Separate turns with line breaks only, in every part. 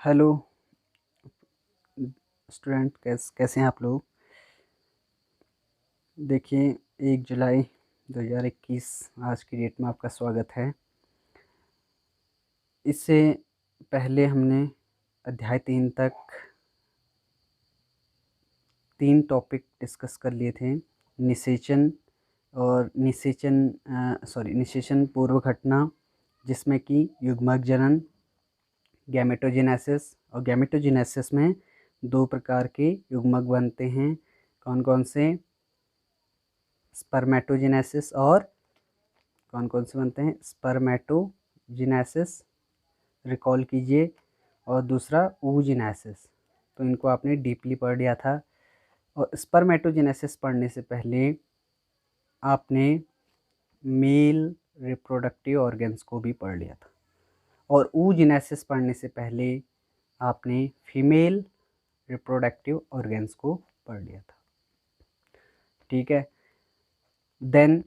Hello student, कैसे हैं आप लोग। देखिए 1 जुलाई 2021 आज की डेट में आपका स्वागत है। इससे पहले हमने अध्याय 3 तक 3 टॉपिक डिस्कस कर लिए थे। निषेचन और निषेचन पूर्व घटना, जिसमें कि युग्मक जनन, गैमेटोजेनेसिस, और गैमेटोजेनेसिस में 2 प्रकार के युग्मक बनते हैं। कौन कौन से? स्पर्मेटोजेनेसिस और कौन कौन से बनते हैं? स्पर्मेटोजेनेसिस, रिकॉल कीजिए, और दूसरा oogenesis। तो इनको आपने डीपली पढ़ लिया था। और स्पर्मेटोजेनेसिस पढ़ने से पहले आपने मेल रिप्रोडक्टिव ऑर्गन्स को भी पढ़ लिया था, और oogenesis पढ़ने से पहले आपने फीमेल रिप्रोडक्टिव ऑर्गन्स को पढ़ लिया था। ठीक है। देन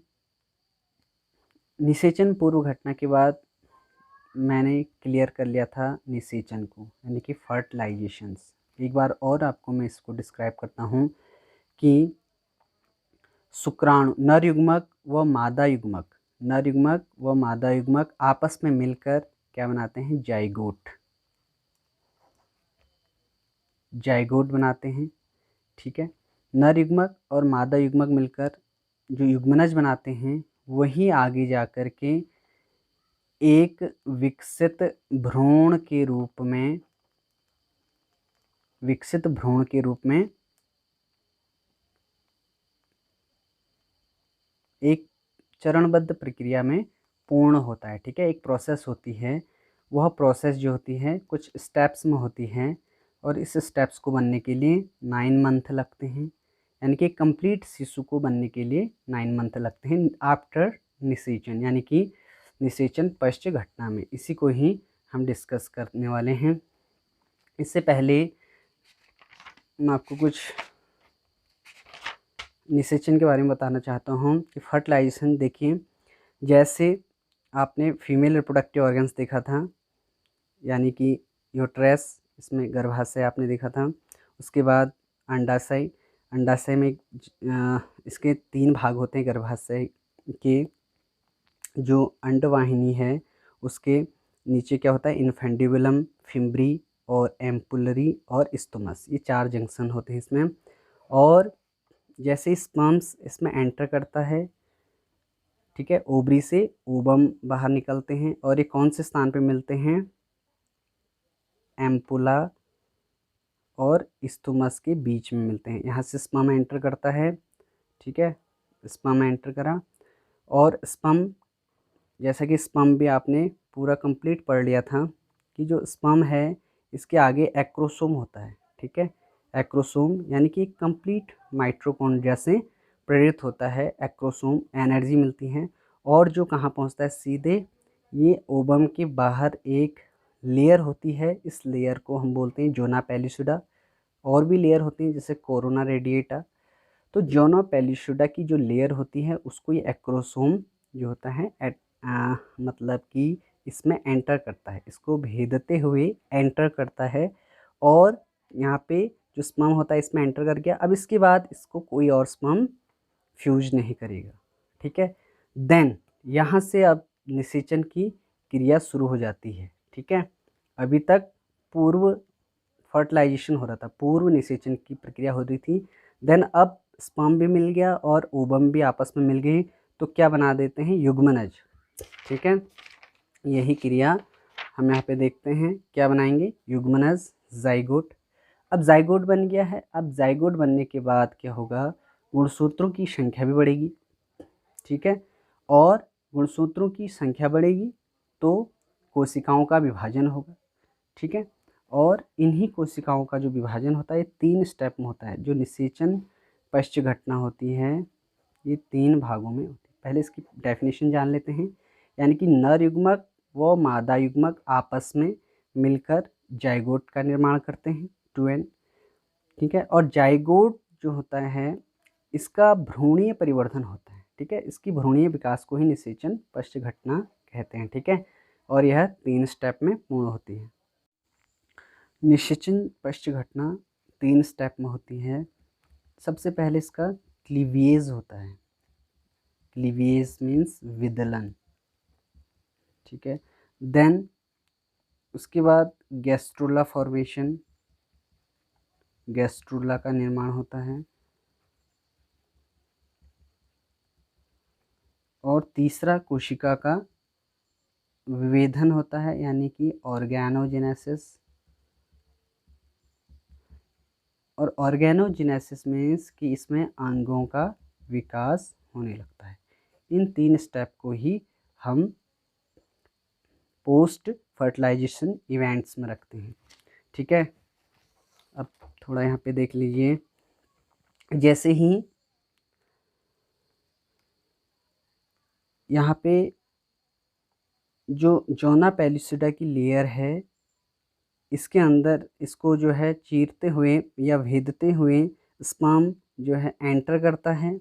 निषेचन पूर्व घटना के बाद मैंने क्लियर कर लिया था निषेचन को, यानी कि फर्टिलाइजेशंस। एक बार और आपको मैं इसको डिस्क्राइब करता हूँ कि शुक्राणु, नर युग्मक व मादा युग्मक आपस में मिलकर क्या बनाते हैं? जाइगोट बनाते हैं। ठीक है। नर युग्मक और मादा युग्मक मिलकर जो युग्मनज बनाते हैं, वही आगे जाकर के एक विकसित भ्रूण के रूप में एक चरणबद्ध प्रक्रिया में पूर्ण होता है। ठीक है। एक प्रोसेस होती है, वह प्रोसेस जो होती है कुछ स्टेप्स में होती है, और इस स्टेप्स को बनने के लिए 9 मंथ लगते हैं। यानी कि कंप्लीट शिशु को बनने के लिए 9 मंथ लगते हैं आफ्टर निषेचन, यानी कि निषेचन पश्च घटना में। इसी को ही हम डिस्कस करने वाले हैं। इससे पहले मैं आपको कुछ निषेचन के बारे में बताना चाहता हूँ कि फर्टिलाइजेशन, देखिए जैसे आपने फीमेल रिप्रोडक्टिव ऑर्गन्स देखा था, यानी कि यूट्रस, इसमें गर्भाशय आपने देखा था। उसके बाद अंडाशय में इसके 3 भाग होते हैं। गर्भाशय के जो अंडवाहिनी है उसके नीचे क्या होता है? इन्फेंडिबुलम, फिम्ब्री और एम्पुलरी और स्टोमस, ये 4 जंक्शन होते हैं इसमें। और जैसे स्पर्म्स इसमें एंटर करता है, ठीक है, ओवरी से ओवम बाहर निकलते हैं, और ये कौन से स्थान पे मिलते हैं? एम्पुला और स्टोमस के बीच में मिलते हैं। यहाँ से स्पर्म एंटर करता है। ठीक है, स्पर्म एंटर करा, और स्पर्म, जैसा कि स्पर्म भी आपने पूरा कंप्लीट पढ़ लिया था कि जो स्पर्म है इसके आगे एक्रोसोम होता है। ठीक है, एक्रोसोम यानी कि कंप्लीट माइटोकॉन्ड्रिया से प्रेरित होता है। एक्रोसोम एनर्जी मिलती है, और जो कहाँ पहुँचता है? सीधे ये ओवम के बाहर एक लेयर होती है, इस लेयर को हम बोलते हैं जोना पेलिसुडा। और भी लेयर होती हैं जैसे कोरोना रेडिएटा। तो जोना पेलिसुडा की जो लेयर होती है उसको ये एक्रोसोम जो होता है मतलब कि इसमें एंटर करता है, इसको भेदते हुए एंटर करता है, और यहाँ पे जो स्पर्म होता है इसमें एंटर कर गया। अब इसके बाद इसको कोई और स्पर्म फ्यूज नहीं करेगा। ठीक है। देन यहाँ से अब निषेचन की क्रिया शुरू हो जाती है। ठीक है, अभी तक पूर्व फर्टिलाइजेशन हो रहा था, पूर्व निषेचन की प्रक्रिया हो रही थी। देन अब स्पर्म भी मिल गया और ओवम भी आपस में मिल गई, तो क्या बना देते हैं? युग्मनज। ठीक है, यही क्रिया हम यहाँ पे देखते हैं, क्या बनाएंगे? युग्मनज, जाइगोट। अब जाइगोट बन गया है। अब जाइगोट बनने के बाद क्या होगा? गुणसूत्रों की संख्या भी बढ़ेगी। ठीक है, और गुणसूत्रों की संख्या बढ़ेगी तो कोशिकाओं का विभाजन होगा। ठीक है, और इन्हीं कोशिकाओं का जो विभाजन होता है 3 स्टेप में होता है। जो निषेचन पश्च घटना होती है ये 3 भागों में होती है। पहले इसकी डेफिनेशन जान लेते हैं, यानी कि नर युग्मक व मादा युग्मक आपस में मिलकर जाइगोट का निर्माण करते हैं, 2n। ठीक है, और जाइगोट जो होता है इसका भ्रूणीय परिवर्धन होता है। ठीक है, इसकी भ्रूणीय विकास को ही निषेचन पश्च घटना कहते हैं। ठीक है, और यह 3 स्टेप में पूर्ण होती है। निषेचन पश्च घटना 3 स्टेप में होती है। सबसे पहले इसका क्लीविएज होता है। क्लीविएज मीन्स विदलन, ठीक है। देन उसके बाद गैस्ट्रुला फॉर्मेशन, गैस्ट्रुला का निर्माण होता है। और तीसरा कोशिका का विभेदन होता है, यानी कि ऑर्गेनोजेनेसिस। और ऑर्गेनोजेनेसिस मीन्स कि इसमें अंगों का विकास होने लगता है। इन 3 स्टेप को ही हम पोस्ट फर्टिलाइजेशन इवेंट्स में रखते हैं, ठीक है। अब थोड़ा यहाँ पे देख लीजिए, जैसे ही यहाँ पे जो जोना पेलिसिडा की लेयर है, इसके अंदर इसको जो है चीरते हुए या भेदते हुए स्पर्म जो है एंटर करता है,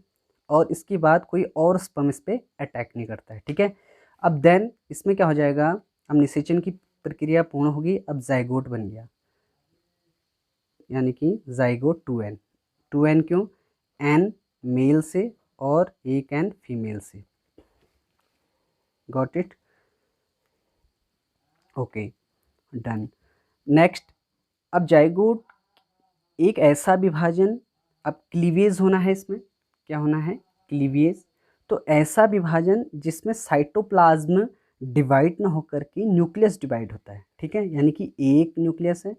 और इसके बाद कोई और स्पर्म इस पर अटैक नहीं करता है, ठीक है। अब देन इसमें क्या हो जाएगा, अब निषेचन की प्रक्रिया पूर्ण होगी। अब जाइगोट बन गया, यानी कि जाइगोट 2n। 2n क्यों? n मेल से और 1 n फीमेल से। Got it? Okay, done. Next, अब जाइगोट एक ऐसा विभाजन, अब क्लीवेज होना है, इसमें क्या होना है? क्लीवेज। तो ऐसा विभाजन जिसमें साइटोप्लाज्म डिवाइड ना होकर के न्यूक्लियस डिवाइड होता है, ठीक है। यानी कि एक न्यूक्लियस है,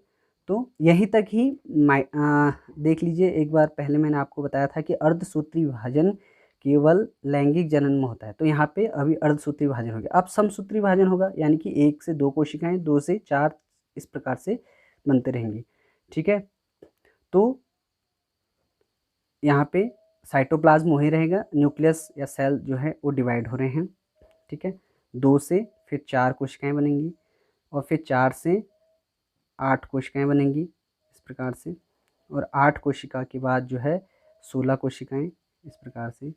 तो यहीं तक ही देख लीजिए। एक बार पहले मैंने आपको बताया था कि अर्धसूत्री विभाजन केवल लैंगिक जनन में होता है, तो यहाँ पे अभी अर्धसूत्री विभाजन हो गया। अब समसूत्री विभाजन होगा, यानी कि 1 से 2 कोशिकाएं, 2 से 4, इस प्रकार से बनते रहेंगे, ठीक है। तो यहाँ पे साइटोप्लाज्म वही रहेगा, न्यूक्लियस या सेल जो है वो डिवाइड हो रहे हैं, ठीक है। 2 से फिर 4 कोशिकाएं बनेंगी, और फिर 4 से 8 कोशिकाएं बनेंगी, इस प्रकार से। और 8 कोशिका के बाद जो है 16 कोशिकाएं, इस प्रकार से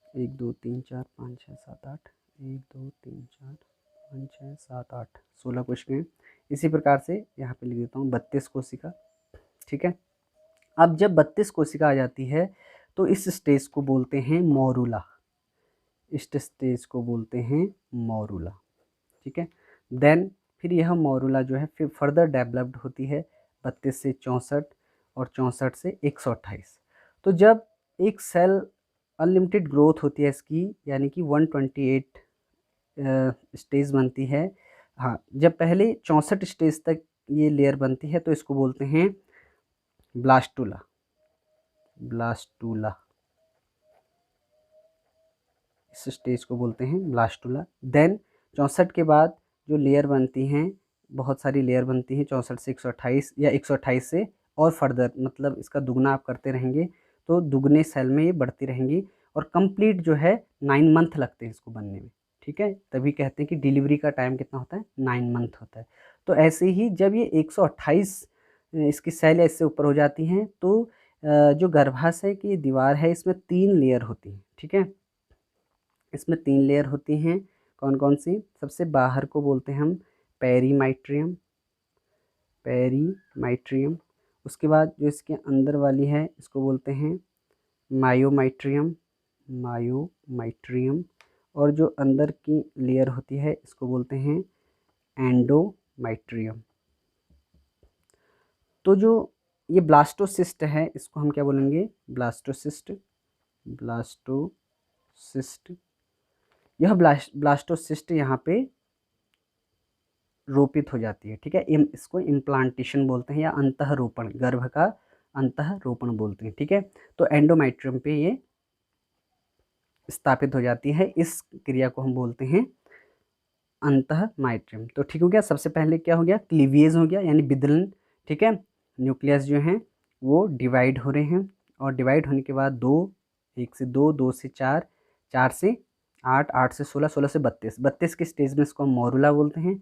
1 2 3 4 5 6 7 8, 1 2 3 4 5 6 7 8, 16 कोशिकाएं। इसी प्रकार से यहाँ पे लिख देता हूँ 32 कोशिका, ठीक है। अब जब 32 कोशिका आ जाती है तो इस स्टेज को बोलते हैं मोरूला। इस स्टेज को बोलते हैं मोरूला, ठीक है। देन फिर यह मोरूला जो है फिर फर्दर डेवलप्ड होती है 32 से 64 और 64 से 128। तो जब एक सेल अनलिमिटेड ग्रोथ होती है इसकी, यानी कि 128 स्टेज बनती है। हाँ, जब पहले 64 स्टेज तक ये लेयर बनती है तो इसको बोलते हैं ब्लास्टुला। ब्लास्टुला, इस स्टेज को बोलते हैं ब्लास्टुला। देन 64 के बाद जो लेयर बनती हैं, बहुत सारी लेयर बनती हैं 64 से 128 या 128 से और फर्दर, मतलब इसका दुगना आप करते रहेंगे तो दुगने सेल में ये बढ़ती रहेंगी। और कंप्लीट जो है 9 मंथ लगते हैं इसको बनने में, ठीक है। तभी कहते हैं कि डिलीवरी का टाइम कितना होता है? 9 मंथ होता है। तो ऐसे ही जब ये 128 इसकी सेल या इससे ऊपर हो जाती हैं तो जो गर्भाशय की दीवार है इसमें 3 लेयर होती हैं, ठीक है। इसमें 3 लेयर होती हैं, कौन कौन सी? सबसे बाहर को बोलते हैं हम पेरीमाइट्रियम। पेरीमाइट्रियम। उसके बाद जो इसके अंदर वाली है इसको बोलते हैं मायोमाइट्रियम। मायोमाइट्रियम। और जो अंदर की लेयर होती है इसको बोलते हैं एंडोमाइट्रियम। तो जो ये ब्लास्टोसिस्ट है इसको हम क्या बोलेंगे? ब्लास्टोसिस्ट। ब्लास्टोसिस्ट। यह ब्लास्टोसिस्ट यहाँ पे रोपित हो जाती है, ठीक है। इसको इम्प्लांटेशन बोलते हैं या अंतःरोपण, गर्भ का अंतःरोपण बोलते हैं, ठीक है। तो एंडोमेट्रियम पे ये स्थापित हो जाती है, इस क्रिया को हम बोलते हैं अंतःमाइट्रियम। तो ठीक हो गया। सबसे पहले क्या हो गया? क्लीविएज हो गया, यानी विदलन, ठीक है। न्यूक्लियस जो हैं वो डिवाइड हो रहे हैं, और डिवाइड होने के बाद 1 से 2, 2 से 4, 4 से 8, 8 से 16, 16 से 32, 32 के स्टेज में इसको हम मोरूला बोलते हैं।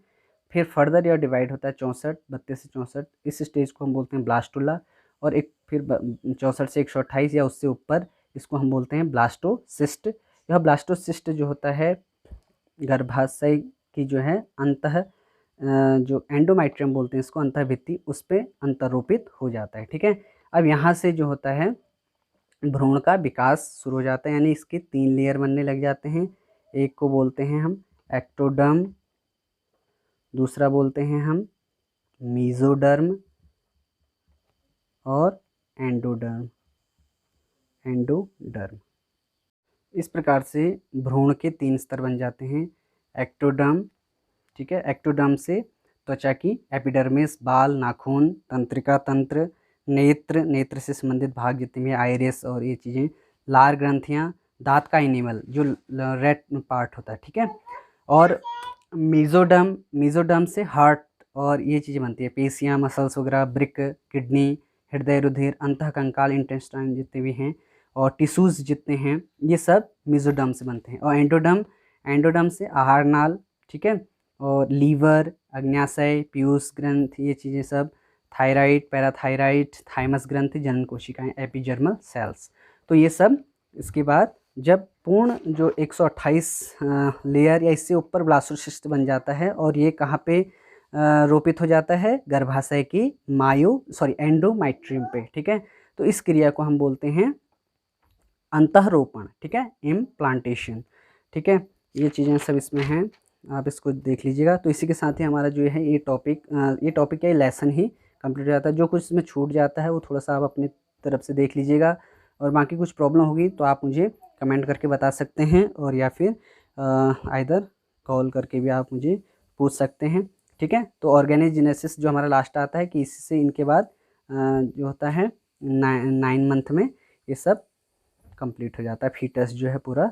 फिर फर्दर यह डिवाइड होता है 64, 32 से 64, इस स्टेज को हम बोलते हैं ब्लास्टुला। और एक फिर 64 से 128 या उससे ऊपर इसको हम बोलते हैं ब्लास्टोसिस्ट। यह ब्लास्टोसिस्ट जो होता है गर्भाशय की जो है अंतः जो एंडोमेट्रियम बोलते हैं इसको, अंतःभित्ति, उस पे अंतरोपित हो जाता है। ठीक है, अब यहाँ से जो होता है भ्रूण का विकास शुरू हो जाता है, यानी इसके 3 लेयर बनने लग जाते हैं। एक को बोलते हैं हम एक्टोडर्म, दूसरा बोलते हैं हम मीजोडर्म और एंडोडर्म। इस प्रकार से भ्रूण के 3 स्तर बन जाते हैं। एक्टोडर्म, ठीक है, एक्टोडर्म से त्वचा की एपिडर्मिस, बाल, नाखून, तंत्रिका तंत्र, नेत्र, नेत्र से संबंधित भाग जितने भी आइरिस और ये चीज़ें, लार ग्रंथियाँ, दांत का एनिमल जो रेड पार्ट होता है। ठीक है, और मीजोडर्म से हार्ट और ये चीज़ें बनती है, पेशियाँ, मसल्स वगैरह, ब्रिक, किडनी, हृदय, रुधिर, अंतःकंकाल, इंटेस्टाइन जितने भी हैं और टिश्यूज़ जितने हैं, ये सब मीजोडर्म से बनते हैं। और एंडोडर्म से आहार नाल, ठीक है, और लीवर, अग्न्याशय, पीयूष ग्रंथ, ये चीज़ें सब, थायराइड, पैराथायराइड, थाइमस ग्रंथि, जनन कोशिकाएं, एपिजर्मल सेल्स। तो ये सब इसके बाद जब पूर्ण जो 128 लेयर या इससे ऊपर ब्लास्टोसिस्ट बन जाता है, और ये कहाँ पे रोपित हो जाता है, गर्भाशय की एंडोमेट्रियम पे। ठीक है, तो इस क्रिया को हम बोलते हैं अंतःरोपण। ठीक है, इम्प्लांटेशन। ठीक है, ये चीज़ें सब इसमें हैं, आप इसको देख लीजिएगा। तो इसी के साथ ही हमारा जो है ये टॉपिक या लेसन ही कंप्लीट हो जाता है। जो कुछ इसमें छूट जाता है वो थोड़ा सा आप अपनी तरफ से देख लीजिएगा, और बाकी कुछ प्रॉब्लम होगी तो आप मुझे कमेंट करके बता सकते हैं, और या फिर आइदर कॉल करके भी आप मुझे पूछ सकते हैं। ठीक है, तो ऑर्गेनोजेनेसिस जो हमारा लास्ट आता है कि इससे इनके बाद जो होता है 9 मंथ में ये सब कंप्लीट हो जाता है, फीटस जो है पूरा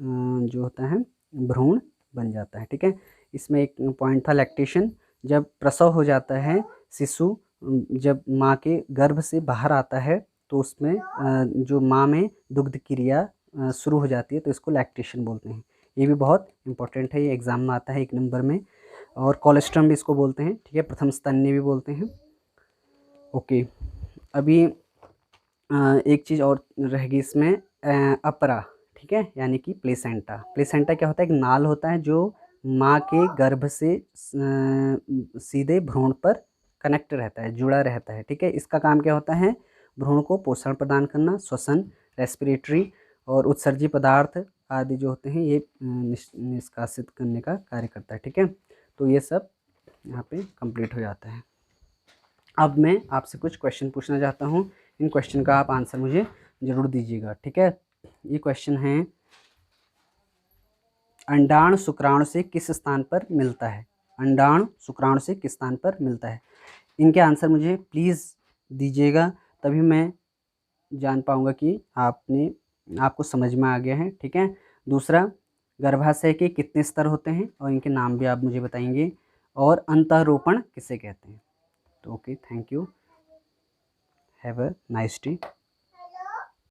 जो होता है भ्रूण बन जाता है। ठीक है, इसमें एक पॉइंट था लैक्टेशन, जब प्रसव हो जाता है शिशु, जब माँ के गर्भ से बाहर आता है तो उसमें जो माँ में दुग्ध क्रिया शुरू हो जाती है, तो इसको लैक्टेशन बोलते हैं। ये भी बहुत इंपॉर्टेंट है, ये एग्जाम में आता है 1 नंबर में। और कोलेस्ट्रम भी इसको बोलते हैं। ठीक है, प्रथम स्तन्य भी बोलते हैं। ओके, अभी एक चीज़ और रहेगी इसमें, अपरा। ठीक है, यानी कि प्लेसेंटा। प्लेसेंटा क्या होता है, एक नाल होता है जो माँ के गर्भ से सीधे भ्रूण पर कनेक्ट रहता है, जुड़ा रहता है। ठीक है, इसका काम क्या होता है, भ्रूण को पोषण प्रदान करना, श्वसन, रेस्पिरेटरी और उत्सर्जी पदार्थ आदि जो होते हैं ये निष्कासित करने का कार्य करता है। ठीक है, तो ये सब यहाँ पे कंप्लीट हो जाता है। अब मैं आपसे कुछ क्वेश्चन पूछना चाहता हूँ, इन क्वेश्चन का आप आंसर मुझे ज़रूर दीजिएगा। ठीक है, ये क्वेश्चन है, अंडाणु शुक्राणु से किस स्थान पर मिलता है? अंडाणु शुक्राणु से किस स्थान पर मिलता है? इनके आंसर मुझे प्लीज़ दीजिएगा, तभी मैं जान पाऊँगा कि आपको समझ में आ गया है। ठीक है, दूसरा, गर्भाशय के कितने स्तर होते हैं और इनके नाम भी आप मुझे बताएंगे, और अंतःरोपण किसे कहते हैं? तो okay, thank you, have a nice day.